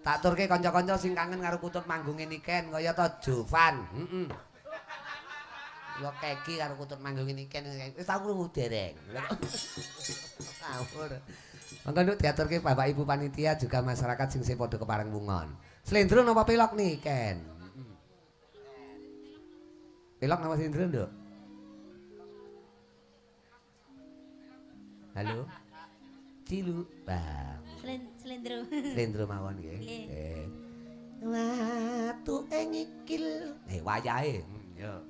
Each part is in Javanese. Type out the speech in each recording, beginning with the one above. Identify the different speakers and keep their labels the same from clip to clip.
Speaker 1: Tak turke kanca-kanca sing kangen karo Kutut Manggunge Niken kaya to Jovan. Heeh. Yo Keki karo Kutut Manggunge Niken wis tau krungu dereng. Ngawur. Monggo nduk diaturke Bapak Ibu panitia juga masyarakat sing padha kepareng mungon. Slendro napa pilok nih Ken? Pilok napa slendro nduk? Halo. Cilu, Bang.
Speaker 2: Slendro.
Speaker 1: Slendro mawon nggih. Nggih. Watu ing ikil. Wayahe. Yo.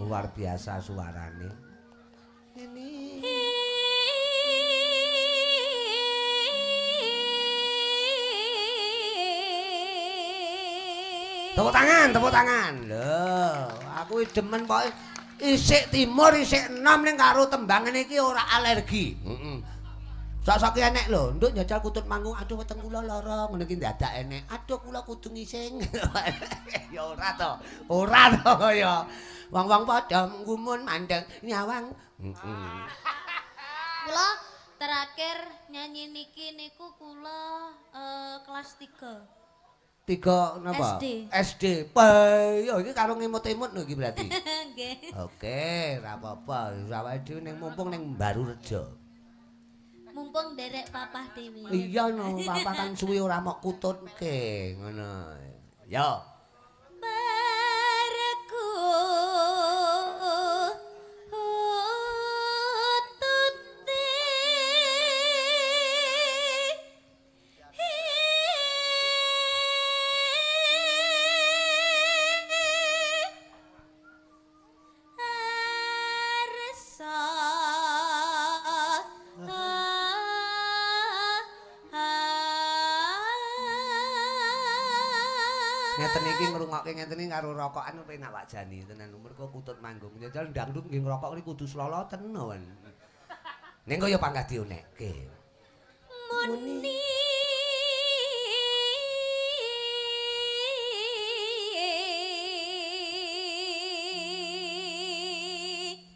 Speaker 1: Luar biasa suarane. Ini. Tepuk tangan. Loh, aku demen pokoke isik timur isik enom ning karo tembangane iki ora alergi. Heeh. Sak-sak enek lho, nduk njajal Kutut Manggung, aduh weteng kula lara, ngono iki dadak enek. Aduh kula kudu ngising. Ya ora to. Ora to kaya wong-wong padha nggumun mandeng nyawang. Heeh.
Speaker 2: Kula terakhir nyanyi niki niku kula kelas 3.
Speaker 1: 3 napa?
Speaker 2: SD.
Speaker 1: SD. Yo iki karo ngemut-emut lho iki berarti.
Speaker 2: Nggih.
Speaker 1: Oke, ora apa-apa. Awake dhewe ning mumpung ning Baru Rejo.
Speaker 2: Mumpung derek papah dhewe.
Speaker 1: Iya no, papa kan suwi ora mok kututke ngono. Yo.
Speaker 2: Bareku
Speaker 1: Ngeten iki ngrungokke ngeten iki karo rokokan penak Pak Jani tenan mergo Kutut Manggung. Njajal dangdut nggih ngrokok iki kudu sloloten mawon. Ning kaya panggah dionekke.
Speaker 2: muni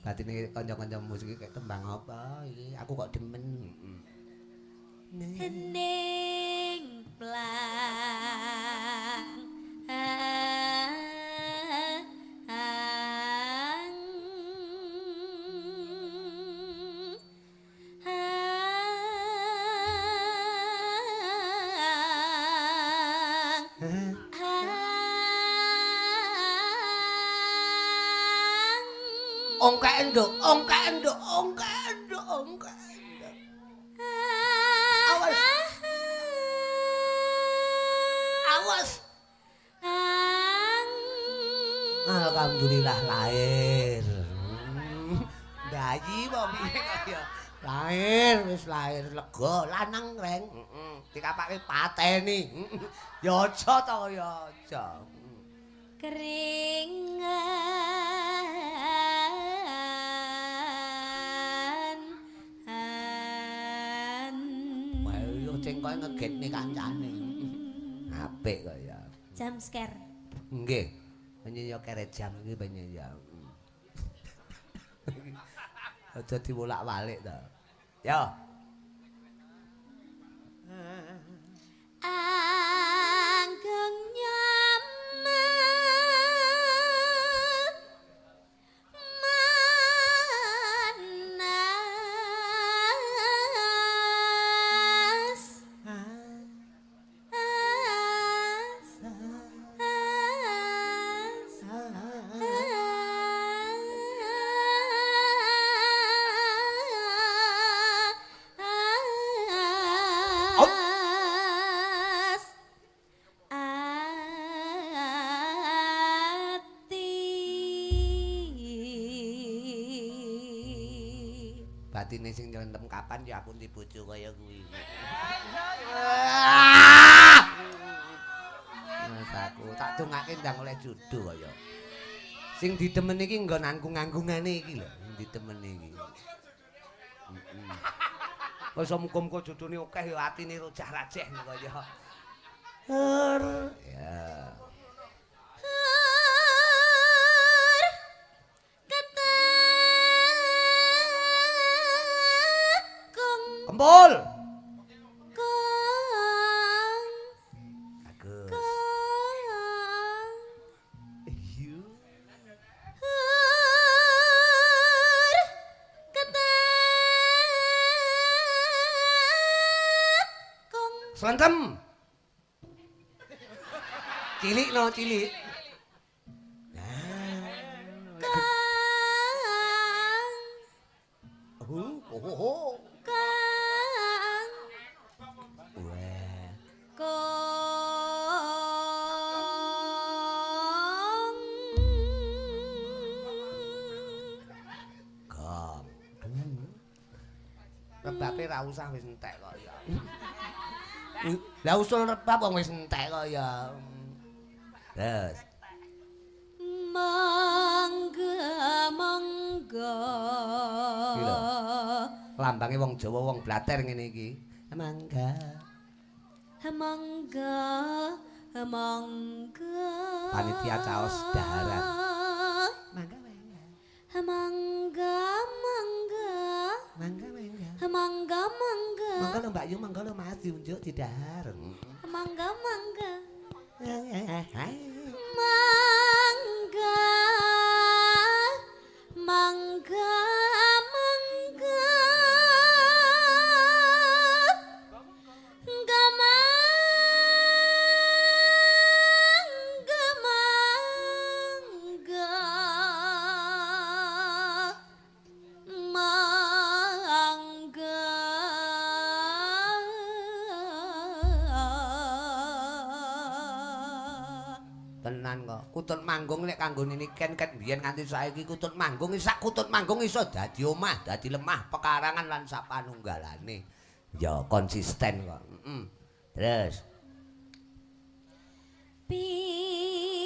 Speaker 1: Batine kanca-kanca musik iki tembang apa iki? Aku kok demen.
Speaker 2: Hening plang
Speaker 1: Ongkek nduk. Awas. Alhamdulillah lahir. Bayi apa piye kaya lahir wis lahir lega lanang reng. Heeh. Dikapake pateni. Ya aja to kaya aja.
Speaker 2: keringan
Speaker 1: Wae yo cengkoke ngegetne kancane. Apik kok ya.
Speaker 2: jam scare.
Speaker 1: Nggih. Penyanyi kere jam iki penyanyi. Aja diwolak-walik to. Yo.
Speaker 2: Anggung nyaman manas
Speaker 1: atine sing nylentem kapan ya aku ndi bojo kaya kuwi. Mas aku tak dongake ndang oleh jodoh kaya. Sing didemen iki nggon anggung-anggungane iki lho, didemen iki. Wis muga-muga jodone akeh ya atine rojah-rajeh kaya. Ya. Kempul. Bagus. Iya. Slentem. Cilik no cilik. Oh.
Speaker 2: Kang.
Speaker 1: Wah.
Speaker 2: Kong.
Speaker 1: Gong. Rebabe ra usah wis entek kok ya. Lah usul rebab wong wis entek kok ya. Terus.
Speaker 2: Mangga.
Speaker 1: Lambange wong Jawa wong Blater ngene iki. Mangga.
Speaker 2: Mangga.
Speaker 1: Panitia caos daharan. Mangga. Mangga lho Mbak Yu, mangga lho Mas diunjuk di dahar.
Speaker 2: Mangga.
Speaker 1: Tenan kok. Kutut Manggung nek kanggo niken ket biyen nganti saiki Kutut Manggung sak Kutut Manggung iso dadi omah, dadi lemah, pekarangan lan sapanunggalane. Ya konsisten kok. Terus
Speaker 2: Pinarak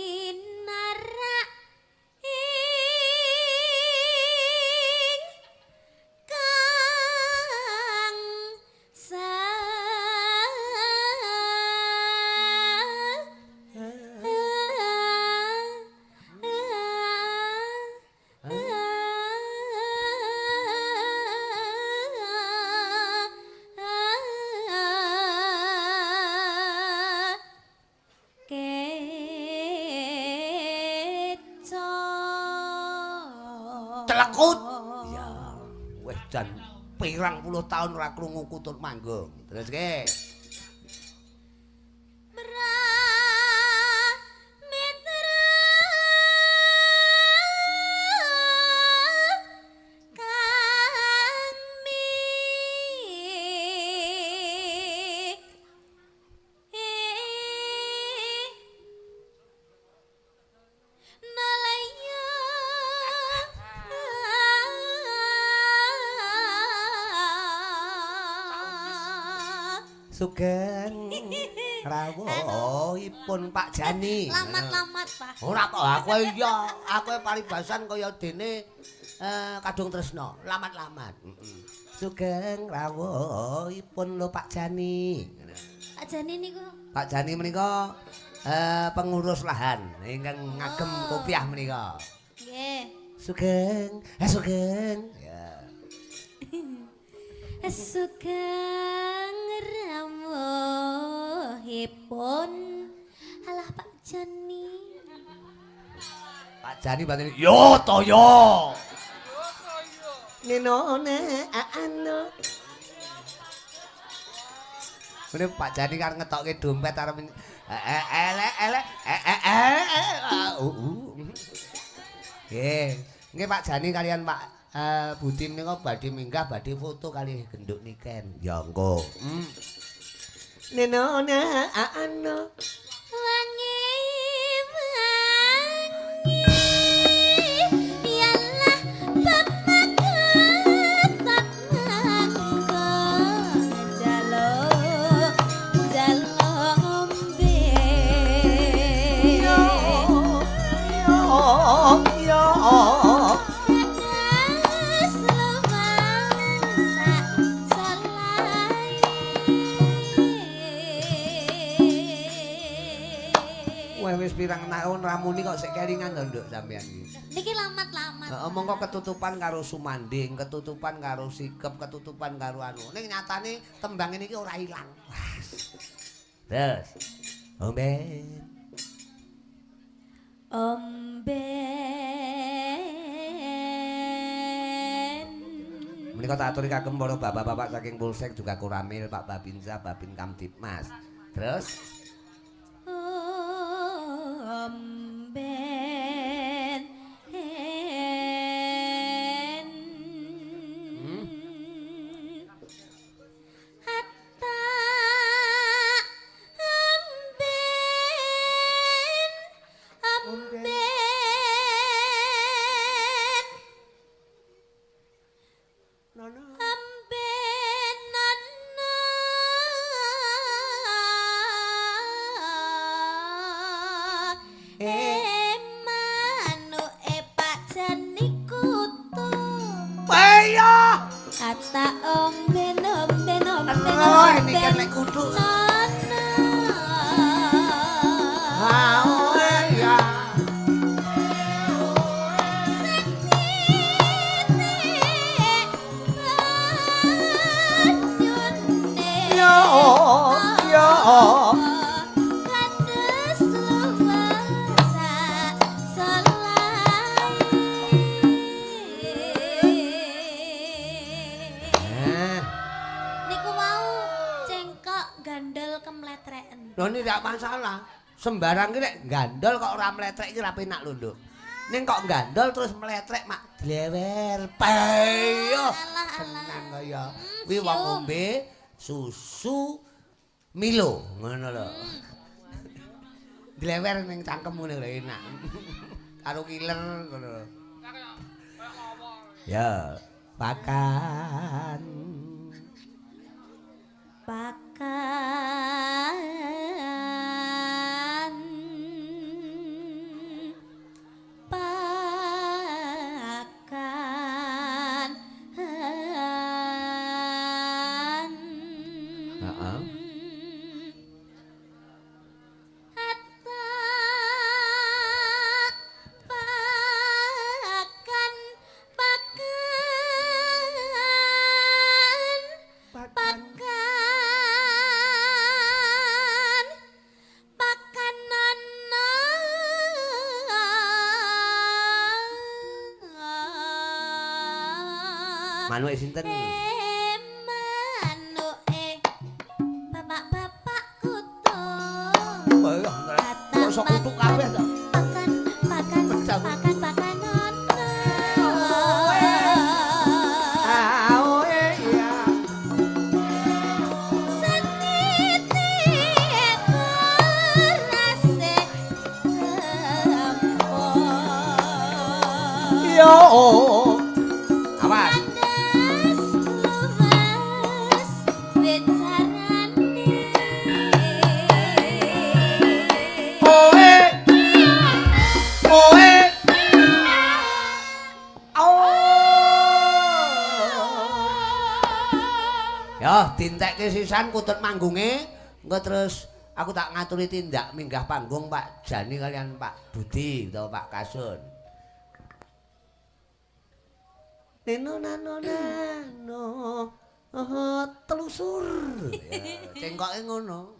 Speaker 1: celekut. Ya, wis jan pirang puluh tahun ora krungu Kutut Manggung. Terus ke. Sugeng rawuhipun Pak Jani.
Speaker 2: Lamat-lamat, Pak.
Speaker 1: Ora kok aku iya, aku paribasan kaya dene Kadung Tresna, lamat-lamat. Sugeng rawuhipun lho Pak Jani.
Speaker 2: Pak Jani niku.
Speaker 1: Pak Jani menika pengurus lahan ingkang ngagem kopiah menika.
Speaker 2: Nggih.
Speaker 1: Sugeng, sugeng. Ya.
Speaker 2: Sugeng rawuhipun alah Pak Jani.
Speaker 1: Pak Jani batine yo toyo. Nenone anu. Mene Pak Jani kan ngetokke dompet arep elek. Nggih Pak Jani kalian Pak Budi menika badhe minggah badhe foto kali genduk niken. Ya engko. Nenone anu.
Speaker 2: Wangi yalah bab magetat
Speaker 1: wis pirang taun ramuni kok sik kelingan to nduk sampean iki.
Speaker 2: Niki lamat-lamat.
Speaker 1: Heeh, mongko ketutupan karo sumanding, ketutupan karo sikep, ketutupan karo anu. Ning nyatane tembang ini ora ilang. Terus. Omben. Menika tak aturi kagem para bapak-bapak saking Polsek juga Kuramil, Pak Babinsa, Babin Kamtibmas. Terus ini kan nek kudu. Lho ini tidak masalah. Sembarang ki nek gandol kok ora mletrek iki ora penak lho, Nduk. Ning kok gandol terus mletrek mak dlewer. Payo. Seneng kaya. Kuwi wong ngombe susu Milo ngono lho. Dlewer ning cangkemmu lho enak. Karo kiler ngono lho. Ya, pakan. Manuke sinten?
Speaker 2: Manuke bapak-bapak kutu.
Speaker 1: Kok sok kutu kabeh to?
Speaker 2: Pakan ono. Saniti berase sempon.
Speaker 1: Yo. Awas. Ya, dintekke sisan kutut manggunge, engko terus aku tak ngaturi tindak minggah panggung Pak Jani kalian Pak Budi utawa Pak Kasun. Neno nano nano. Telusur. Ya, cengkoke ngono.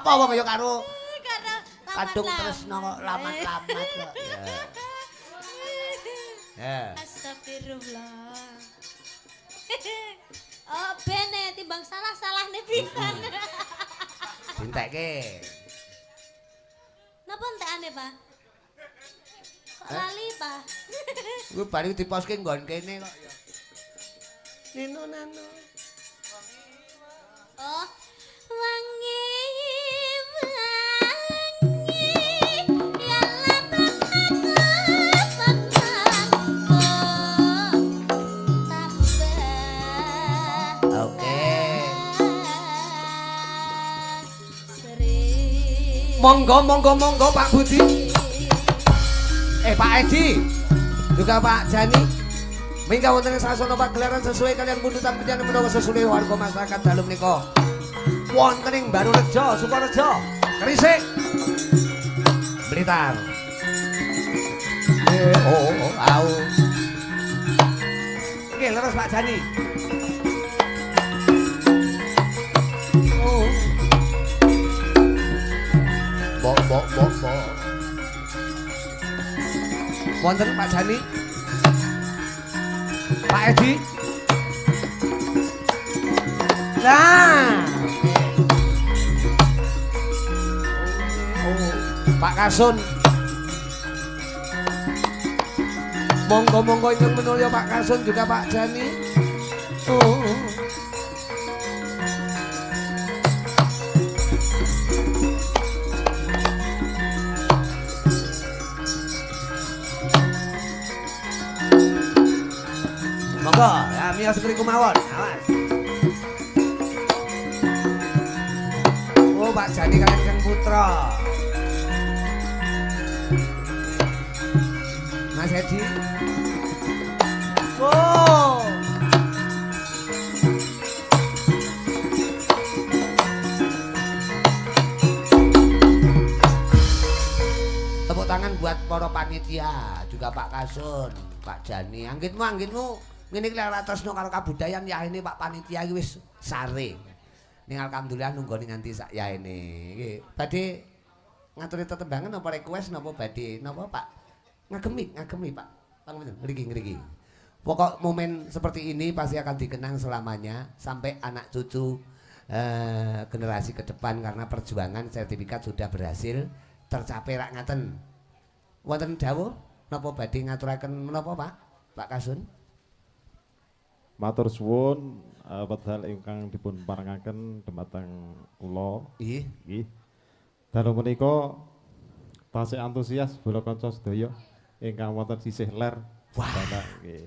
Speaker 1: apa wong ya karo
Speaker 2: Karo
Speaker 1: kadung tresno kok lamat-lamat kok. Ya.
Speaker 2: Astagfirullah. Oh, bene timbang salah-salahne pisan.
Speaker 1: Dintekke.
Speaker 2: Napa entekane, Pak? Kok lali, Pak?
Speaker 1: Kuwi bar iki diposke nggon kene kok ya. Nino nano.
Speaker 2: Oh, wangi ya
Speaker 1: Oke. Monggo Pak Budi. Pak Edi. Juga Pak Jani. Mingga wonten sasana pagelaran sesuai kalian pundutan pidana menawa sesuai warga masyarakat dalem nika. Wonten ing Barurejo, Sukorejo, Gresik, Blitar. Au. Oke, leres Pak Jani. Bok. Wonten Pak Jani. Pak Edi. Nah. Pak Kasun. Monggo ingkang menulya Pak Kasun juga Pak Jani. Monggo, ya miyos mriku mawon. Awas. Oh, Pak Jani kalian Kang Putra. Mas Edi. Oh. Tepuk tangan buat para panitia, juga Pak Kasun, Pak Jani. Anggitmu. Ngene iki lek tresno karo kabudayan ya ini Pak panitia iki wis sare. Ning alhamdulillah nunggoni nganti sak yaene. Iki badhe ngaturi tetembangan apa request napa badhe napa Pak? Ngagemi Pak. Pangapunten ngriki. Pokok momen seperti ini pasti akan dikenang selamanya sampai anak cucu generasi ke depan karena perjuangan sertifikat sudah berhasil tercapai rak ngaten. Wonten dawuh napa badhe ngaturaken menapa Pak? Pak Kasun?
Speaker 3: Matur suwun wedal ingkang dipun parengaken dhumateng kula. Nggih. Dalu menika tasih antusias bola kanca sedaya ingkang wonten sisih ler.
Speaker 1: Wah.
Speaker 3: Nggih.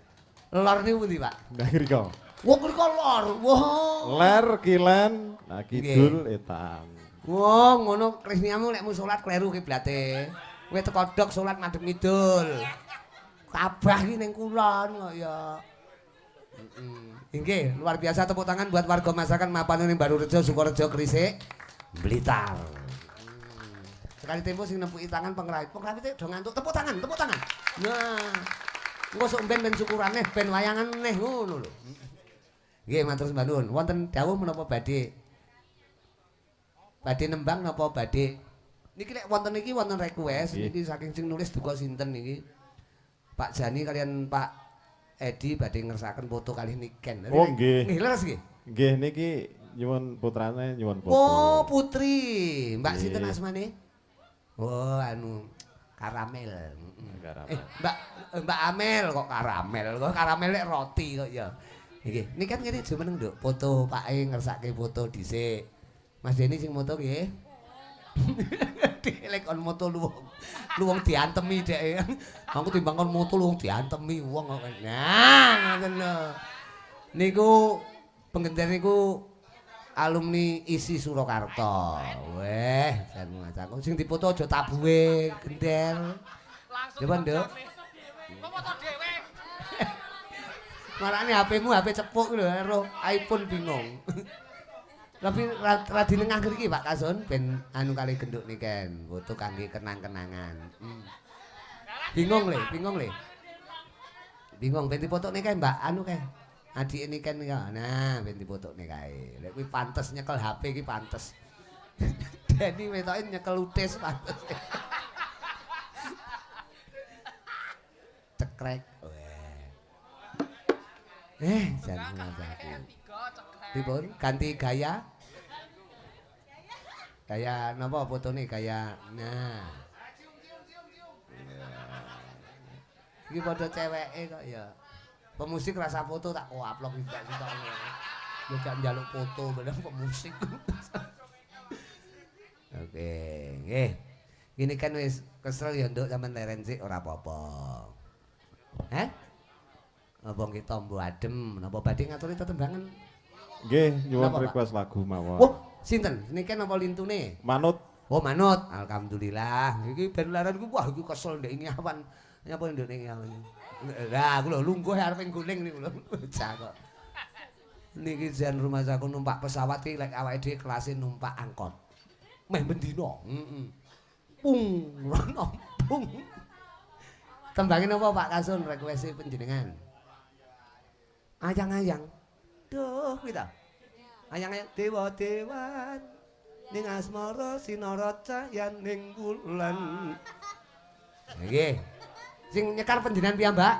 Speaker 1: Lor niku pundi, Pak?
Speaker 3: Nggih ngrika.
Speaker 1: Wong mriko lor. Wah.
Speaker 3: Ler kilen, nah kidul etan.
Speaker 1: Wah, ngono krisniamu lek mu salat kleru kiblate. Kowe teko dok salat madhep ngidul. Kabah iki ning kulon kok ya. Inggih, luar biasa tepuk tangan buat warga masyarakat mapan ning Barurejo, Sukorejo, Gresik, Blitar. Sekali tempo sing nempuki tangan pengrajin. Pengrajin do ngantuk, tepuk tangan. Nah. Engko sok ben syukurane ben wayangan neh ngono lho. Nggih, matur sembah nuwun. Wonten dawuh menapa badhe nembang napa badhe niki lek wonten iki wonten request niki saking sing nulis duka sinten niki. Pak Jani kalian Pak Edi badhe ngersakaken foto kalih Niken.
Speaker 3: Oh nggih.
Speaker 1: Nggih leres nggih.
Speaker 3: Nggih niki nyuwun putrane nyuwun foto.
Speaker 1: Oh, putri. Mbak sinten asmane? Oh, anu Karamel. Mbak Amel kok Karamel. Kok Karamel lek roti kok ya. Nggih, niki kan ngene jumeneng, Nduk. Foto Pak E ngersake foto dhisik. Mas Deni sing moto nggih. Lek kon moto luwung diantemi dhek. Aku timbang kon moto luwung diantemi wong kok. Nah, ngoten lho. Niku penggender niku alumni ISI Surakarta. Weh, jan ngacaku sing difoto aja tabuhe gender. Coba, Nduk. Kok foto dhewe. Marane HP-mu HP cepuk lho, karo iPhone bingung. Tapi radi nengah mriki Pak Kasun ben anu kali genduk niken, foto kangge kenang-kenangan. Bingung le. Bingung ben dipotokne kae Mbak anu kae. Adike niken ya. Nah, ben dipotokne kae. Lek kuwi pantes nyekel HP iki pantes. medeni wetoke nyekel utis pantes. Cekrek. Jan Rumasaku. Dipun ganti gaya. Gaya napa fotone gaya. Nah. Iki padha ceweke kok ya. Pemusik rasa foto tak upload iki sitok. Yo gak njaluk foto bener pemusik. Oke, nggih. Gini kan wis kesel ya nduk sampean leren sik ora apa-apa. Heh? Apa nggih tombo adem, napa badhe ngaturi tetembangan?
Speaker 3: Nggih, nyuwun
Speaker 1: Napa, Pak?
Speaker 3: request lagu mawon.
Speaker 1: Oh, sinten? Niki napa lintune?
Speaker 3: Manut.
Speaker 1: Oh, manut. Alhamdulillah. Iki ben laran ku wah iki kesel ndek ini awan. Nyapa ndek ini awan. Lah, aku lho lungguh arep ing guling niku lho. Bocah kok. Niki Jan Rumasaku numpak pesawat iki lek awake dhewe kelase numpak angkot. Meh bendina. Heeh. Pung, rono pung. Tembangin apa Pak Kasun request panjenengan? Ayang-ayang. Duh, kita. Ayang-ayang dewa-dewan ning asmara sinara cahyan ning wulan. Nggih. Sing nyekar panjenengan piyambak?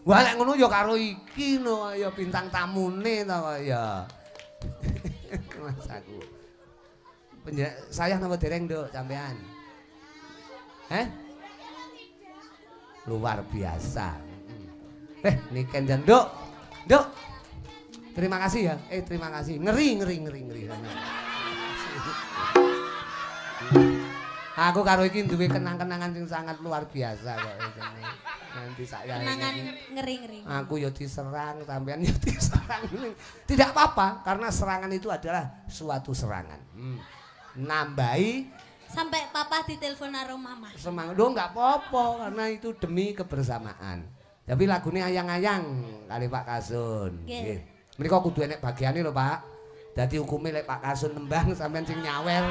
Speaker 1: Wah lek ngono ya karo iki no ya bintang tamune to kok ya. Mas aku. Sayang napa dereng Nduk sampean? Luar biasa. Niken jan Nduk. Nduk. Terima kasih ya. Terima kasih. Ngeri. Aku karo iki duwe kenang-kenangan sing sangat luar biasa kok. Nanti saya
Speaker 2: Kenangan ngeri-ngeri.
Speaker 1: Aku ya diserang, sampean ya diserang. Tidak apa-apa karena serangan itu adalah suatu serangan. Nambahi
Speaker 2: Sampai papa ditelepon karo mama.
Speaker 1: semangat. Loh enggak apa-apa karena itu demi kebersamaan. Tapi lagunya ayang-ayang kali Pak Kasun. Nggih. Menika kudu enek bagiane lho, Pak. Dadi hukume lek Pak Kasun nembang sampean sing nyawer.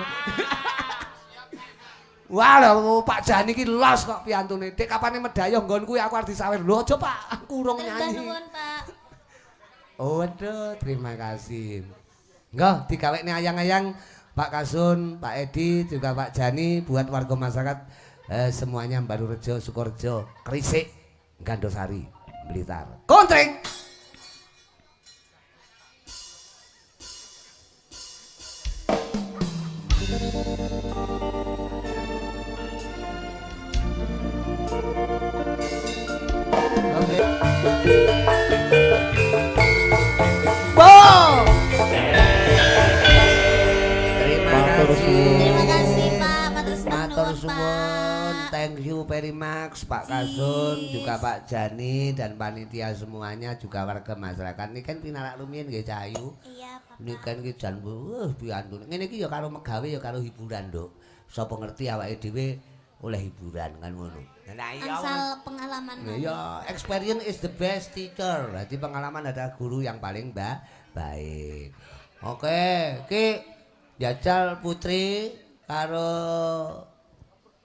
Speaker 1: Wah lho Pak Jani iki los kok piantune. Dek kapane medhayoh nggon kuwi aku arep disawer. Lho aja Pak, aku urung nyanyi.
Speaker 2: Nuwun, Pak.
Speaker 1: Oh waduh, terima kasih. Enggak, digawekne ayang-ayang Pak Kasun, Pak Edi, juga Pak Jani buat warga masyarakat semuanya Baru Rejo, Sukorejo, Krisik, Gandosari, Blitar. Kontreng.
Speaker 2: Terima kasih Pak,
Speaker 1: Matur suwun, thank you very much Pak Kasun, juga Pak Jani dan panitia semuanya juga warga masyarakat. Ini kan pinarak lumiyin nggih Cahayu.
Speaker 2: Iya, Pak.
Speaker 1: Ini kan iki jan piantun. Ngene iki ya karo megawe ya karo hiburan, Nduk. Sapa ngerti awake dhewe oleh hiburan kan ngono. Nah iya.
Speaker 2: Asal pengalaman.
Speaker 1: Ya, experience is the best teacher. Jadi pengalaman adalah guru yang paling baik. Oke, iki Jajal Putri karo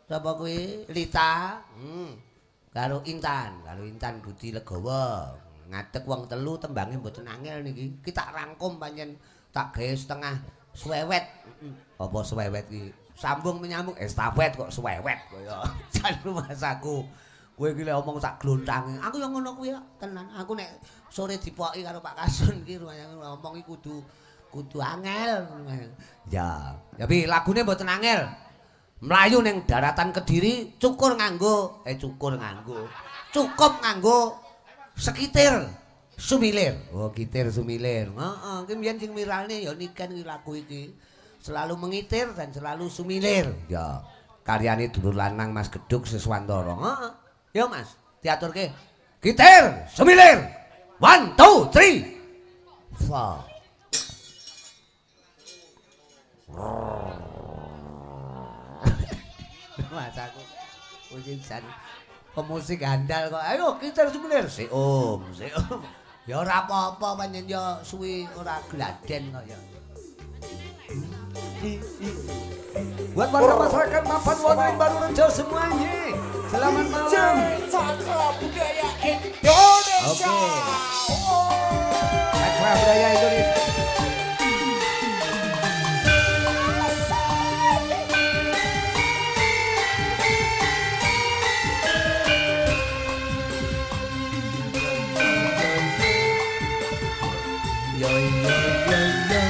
Speaker 1: sapa kuwi? Lita. Karo Intan Budi Legawa. Ngadeg wong telu tembange mboten angel niki. Ki tak rangkum pancen tak gawe setengah swewet. Apa swewet iki? Sambung menyambung estafet kok swewet kaya Jan Rumasaku. Kowe iki lek omong sak glontange. Aku yo ngono kuwi tenan. Aku nek sore dipoki karo Pak Kasun iki ngomong iki kudu angel. Ya, tapi lagune mboten angel. Mlayu ning daratan Kediri cukup nganggo sekitir sumilir. Oh, kitir sumilir. Heeh, ki mbiyen sing viralne ya niken iki lagu iki. Selalu mengitir dan selalu sumilir. Ya, karyane dulur lanang Mas Geduk Siswantara. Heeh. Ya Mas, diaturke. Kitir sumilir. 1 2 3 4. Mas aku iki jan pemusik handal kok. Ayo kita sebenarnya si Om. Ya ora apa-apa pancen ya suwi ora gladen kok ya. Buat warga masyarakat mapan wonten Baru Rejo semuanya. Selamat malam.
Speaker 4: Cakra Budaya Indonesia.
Speaker 1: Oke. Cakra Budaya Indonesia.